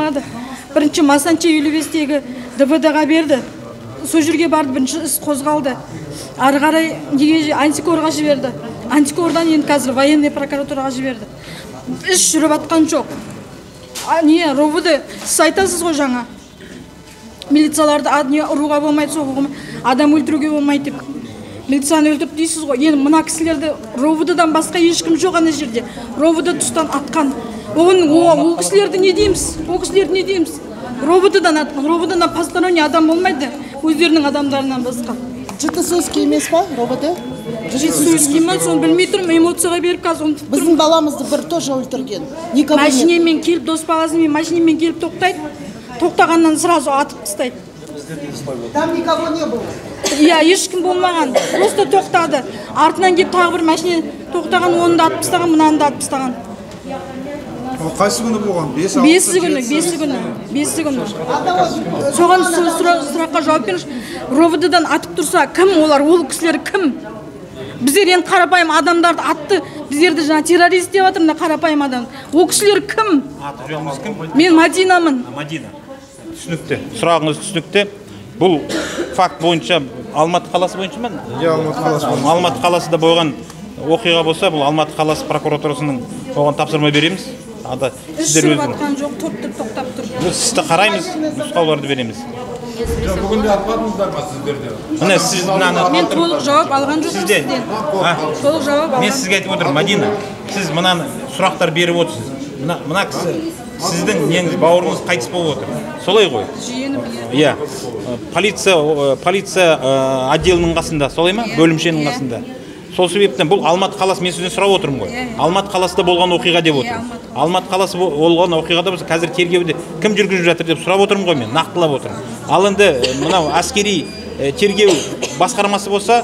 қоймады. Бірінші Масанчи 55-тегі ДВД-ға берді. Сол жерге барды, бірінші іс қозғалды. Ары қарай неге антикорға жіберді. Антикордан енді қазір военный прокуратураға жіберді. Іс жүріп атқан жоқ. Не, ровуды, сіз айтасыз ғой жаңа. Милицияларды ұруға болмайды, соғуға болмайды, адам өлтіруге болмайды деп. Милицияны өлтіріп дейсіз ғой. Енді мына кісілерді ровудыдан басқа ешкім жоқ ана жерде. Ровуды тұстан атқан. Ол кісілерді не дейміз? Ол кісілерді не дейміз? Ровудыдан атқан. Ровудыдан посторонний адам болмайды. Өздерінің адамдарынан басқа. Жіті сөзге емес па, ровуды? Жіті сөзге ме, соны білмей тұрмын, эмоцияға беріп қазір ұмытып тұрмын. Біздің баламызды бір тоже өлтірген. Машинемен келіп, дос баласымен машинемен келіп тоқтайды. Тоқтағаннан сразу атып тастайды. Там никого не было. Иә, ешкім болмаған. Просто тоқтады. Артынан келіп тағы бір машина тоқтаған, оны да атып тастаған, мынаны да атып тастаған. Қайсы күні болған? 5 күні. Соған сұраққа жауап беріңіз. Ровдыдан атып тұрса, кім олар? Ол кісілер кім? Біздер енді қарапайым адамдарды атты. Біздерді жаңа террорист деп жатыр, мына қарапайым адам. Ол кісілер кім? Аты жөніңіз кім? Мен Мадинамын. Мадина. Түсінікті. Сұрағыңыз түсінікті. Бұл факт бойынша Алматы қаласы бойынша ма? Иә, Алматы қаласы. Алматы қаласында болған оқиға болса, бұл Алматы қаласы прокуратурасының оған тапсырма береміз. Ада сіздер өзіңіз атқан жоқ, тоқтап тұр. Сізді қараймыз, нұсқауларды береміз. Бүгінде атпадыңыздар ма сіздерде? Міне сіз мынаны мен толық жауап алған жоқпын сізден. Толық жауап алған. Мен сізге айтып отырмын, Мадина, сіз мынаны сұрақтар беріп отырсыз. Мына кісі сіздің неңіз бауырыңыз қайтыс болып отыр. Солай ғой? Жиенім. Иә. Полиция отделінің қасында, солай ма? Бөлімшенің қасында. Сол себептен бұл Алматы қаласы, мен сізден сұрап отырмын ғой. Алматы қаласында болған оқиға деп отырмын. Алматы қаласы болған оқиғада болса, қазір тергеуді кім жүргізіп жатыр деп сұрап отырмын ғой, мен нақтылап отырмын. Ал енді мынау әскери тергеу басқармасы болса,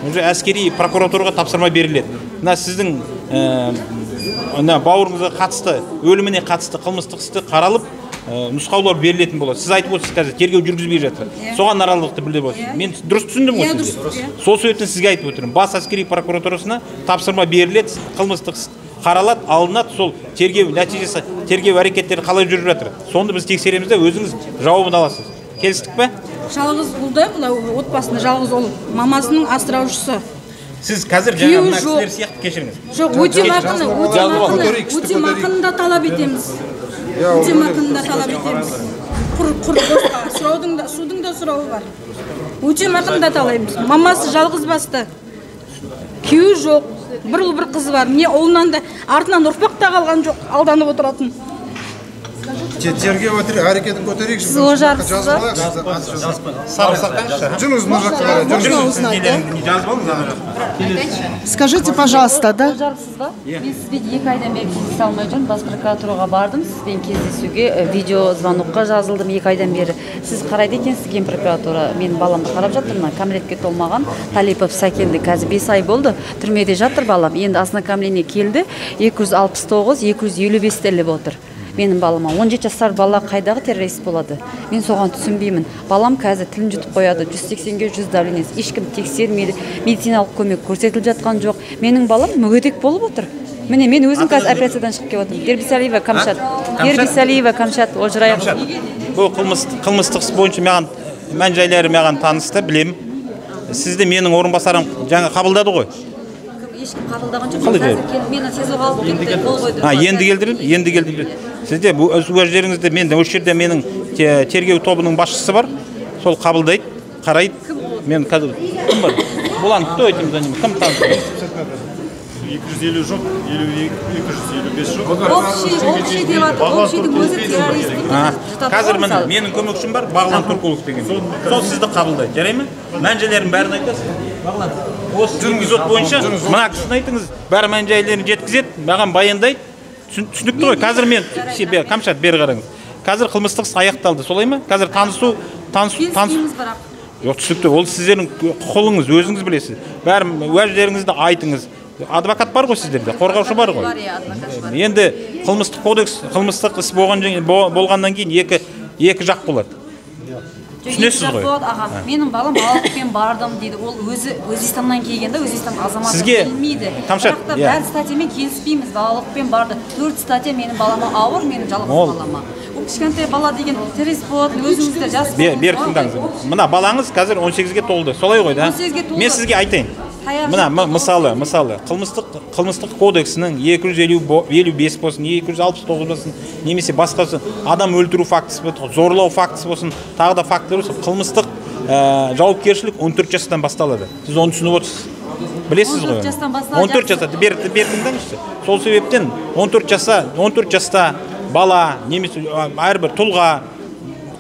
әскери прокуратураға тапсырма беріледі. Мына сіздің бауырыңызға қатысты, өліміне қатысты қылмыстық істі қаралып, нұсқаулар берілетін болады. Сіз айтып отырсыз, қазір тергеу жүргізбей жатыр. Соған наразылықты білдіріп отырсыз. Мен дұрыс түсіндім ғой сізге. Сол себептен сізге айтып отырмын. Бас әскери прокуратурасына тапсырма беріледі, қылмыстық іс қаралады, алынады, сол тергеу нәтижесі, тергеу әрекеттері қалай жүріп жатыр. Сонда біз тексереміз де өзіңіз жауабын аласыз. Келістік пе? Жалғыз ұлды, мына отбасында жалғыз ұл, мамасының асыраушысы. Сіз қазір жаңа мына кісілер сияқты кешіріңіз. Жоқ, өтемақыны да талап етеміз. Өтемақыны да талап етеміз. Құр босқа, судың да сұрауы бар. Өтемақыны да талаймыз. Мамасы жалғыз басты. Күйеуі жоқ, бір ұл бір қызы бар. Міне ұлынан да артынан ұрпақ та қалған жоқ, алданып отыратын. Тергеу әрекетін көтерейікші. Сіз ол жарсыз ба? Жүріңіз мына жаққа. Скажите, пожалуйста, да? Жарсыз ба? Мен сізбен 2 айдан бері кездесе алмай жүрмін. Бас прокуратураға бардым, сізбен кездесуге, видео звонокқа жазылдым 2 айдан бері. Сіз қарайды екенсіз Ген прокуратура. Мен баламды қарап жатыр, мына кәмелетке толмаған Талипов Сәкенді қазір 5 ай болды. Түрмеде жатыр балам. Енді ознакомление келді. 269-255 төлеп отыр. Менің балама 17 жасар бала қайдағы террорист болады? Мен соған түсінбеймін. Балам қазір тілін жұтып қояды. 180-ге 100 давлениесі. Ешкім тексермейді. Медициналық көмек көрсетіліп жатқан жоқ. Менің балам мүгедек болып отыр. Міне мен өзім қазір операциядан шығып келіп отырмын. Дербисалиева Камшат. Дербисалиева Камшат. Олжыраяқ. Бұл қылмыстық іс бойынша маған мән-жайлары маған танысты, білемін. Сізді менің орынбасарым жаңа қабылдады ғой. Ешкім қабылдаған жоқ. Қазір келіп мені сезуға алып кетті. Қол қойды. Енді келдім. Сізде өздеріңізді, мен осы жерде менің тергеу тобының басшысы бар. Сол қабылдайды, қарайды. Мен қазір кім бар? Болан, кто этим занимается? Кім танысты? 250 жоқ, 255 жоқ. Общий деп жатыр. Общийдің өзі террорист. Қазір менің көмекшім бар, Бағлан Туркулов деген. Сол сізді қабылдайды. Жарай ма? мән-жайларын бәрін айтасыз. Бағлан, осы эпизод бойынша мына кісіні айтыңыз, бәрі мән-жайларын жеткізеді, маған баяндайды. Түсінікті ғой. Қазір мен Камшат бері қараңыз. Қазір қылмыстық іс аяқталды, солай ма? Қазір танысу жоқ, түсінікті. Ол сіздердің құқығыңыз, өзіңіз білесіз. Бәрі уәждеріңізді айтыңыз. Адвокат бар ғой сіздерде, қорғаушы бар ғой. Енді қылмыстық кодекс, қылмыстық іс болғаннан кейін екі жақ болады. түсінесіз ғой. Аға, менің балам балалықпен бардым дейді. Ол өзі Өзбекстаннан келген да, Өзбекстан азаматы білмейді. Тамшат, Бірақ та бәрі статьямен келіспейміз, балалықпен барды. 4 статья менің балама ауыр, менің жалғыз балама. Ол кішкентай бала деген террорист болады, өзіңізде жас болыңыз. Бер тыңдаңыз. Мына балаңыз қазір 18-ге толды. Солай ғой да? 18-ге толды. Мен сізге айтайын. Мына мысалы қылмыстық кодексінің 255 болсын, 269 болсын, немесе басқасы адам өлтіру фактісі болсын, зорлау фактісі болсын, тағы да фактілер болсын, қылмыстық жауапкершілік 14 жастан басталады. Сіз оны түсініп отырсыз. Білесіз ғой? 14 жастан басталады. 14 жаста бер тыңдаңызшы. Сол себептен 14 жаста бала немесе әрбір тұлға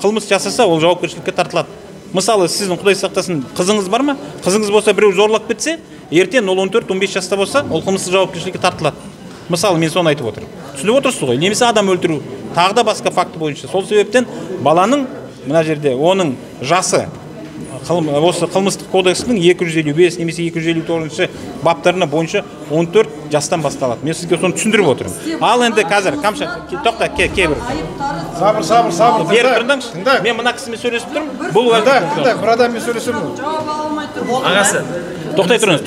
қылмыс жасаса, ол жауапкершілікке тартылады. Мысалы, сіздің Құдай сақтасын қызыңыз бар ма? Қызыңыз болса біреу зорлап кетсе, ертең ол 14-15 жаста болса, ол қылмыстық жауапкершілікке тартылады. Мысалы, мен соны айтып отырмын. Түсініп отырсыз ғой? Немесе адам өлтіру, тағы да басқа факті бойынша. Сол себептен баланың мына жерде оның жасы осы қылмыстық кодексінің 255 немесе 259 баптарына бойынша 14 жастан басталады. Мен сізге соны түсіндіріп отырмын. Ал енді қазір тоқта бір. Сабыр. Бер тыңдаңызшы. Мен мына кісімен сөйлесіп тұрмын. Бұл бір адаммен сөйлесемін. Ағасы. Тоқтай тұрыңыз.